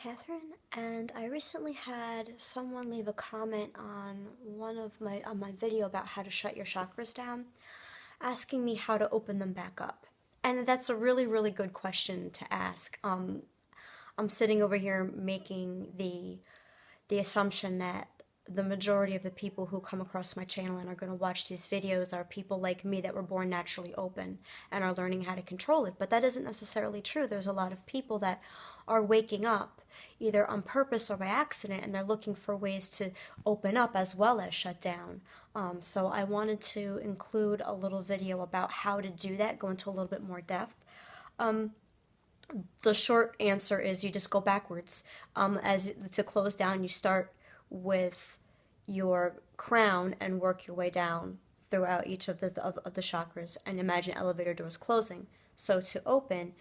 Catherine, and I recently had someone leave a comment on my video about how to shut your chakras down, asking me how to open them back up. And that's a really good question to ask. I'm sitting over here making the assumption that the majority of the people who come across my channel and are going to watch these videos are people like me that were born naturally open and are learning how to control it. But that isn't necessarily true. There's a lot of people that are waking up either on purpose or by accident, and they're looking for ways to open up as well as shut down. So I wanted to include a little video about how to do that, go into a little bit more depth. The short answer is you just go backwards. As to close down, you start with your crown and work your way down throughout each of the chakras, and imagine elevator doors closing. So to open,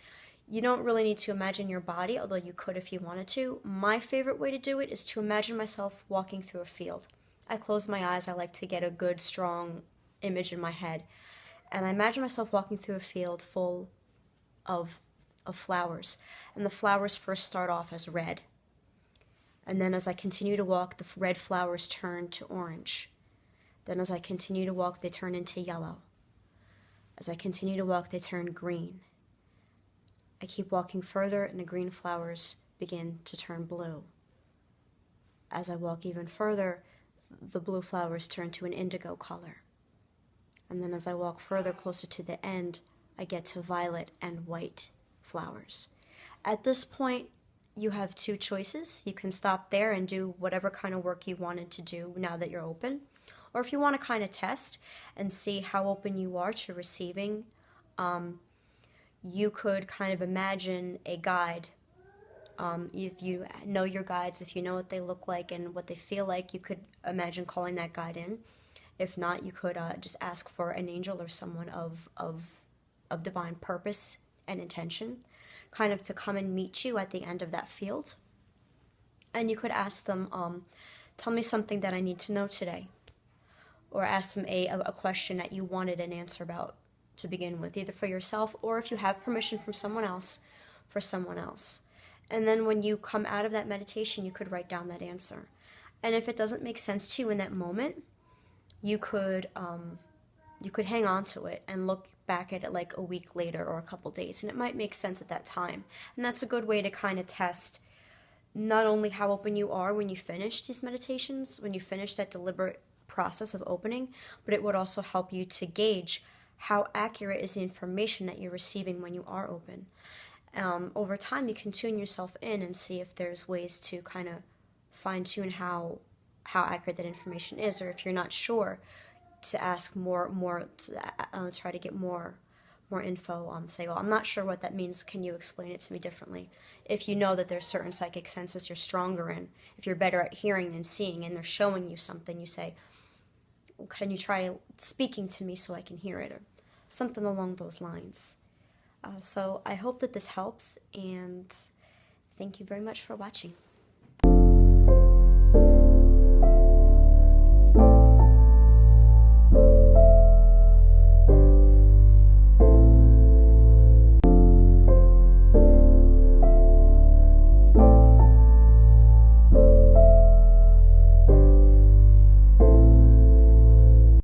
you don't really need to imagine your body, although you could if you wanted to. My favorite way to do it is to imagine myself walking through a field. I close my eyes. I like to get a good, strong image in my head. And I imagine myself walking through a field full of flowers. And the flowers first start off as red. And then as I continue to walk, the red flowers turn to orange. Then as I continue to walk, they turn into yellow. As I continue to walk, they turn green. I keep walking further, and the green flowers begin to turn blue. As I walk even further, the blue flowers turn to an indigo color. And then as I walk further, closer to the end, I get to violet and white flowers. At this point, you have two choices. You can stop there and do whatever kind of work you wanted to do now that you're open. Or if you want to kind of test and see how open you are to receiving, you could kind of imagine a guide. If you know your guides, if you know what they look like and what they feel like, you could imagine calling that guide in. If not, you could just ask for an angel or someone of divine purpose and intention, kind of to come and meet you at the end of that field. And you could ask them, tell me something that I need to know today. Or ask them a question that you wanted an answer about to begin with, either for yourself or if you have permission from someone else, for someone else. And then when you come out of that meditation, you could write down that answer. And if it doesn't make sense to you in that moment, you could hang on to it and look back at it like a week later or a couple days, and it might make sense at that time. And that's a good way to kind of test not only how open you are when you finish these meditations, when you finish that deliberate process of opening, but it would also help you to gauge how accurate is the information that you're receiving when you are open. Over time, you can tune yourself in and see if there's ways to kind of fine-tune how accurate that information is, or if you're not sure, to ask more to try to get more info. Say, well, I'm not sure what that means. Can you explain it to me differently? If you know that there's certain psychic senses you're stronger in, if you're better at hearing than seeing, and they're showing you something, you say, well, can you try speaking to me so I can hear it, or something along those lines. So I hope that this helps, and thank you very much for watching.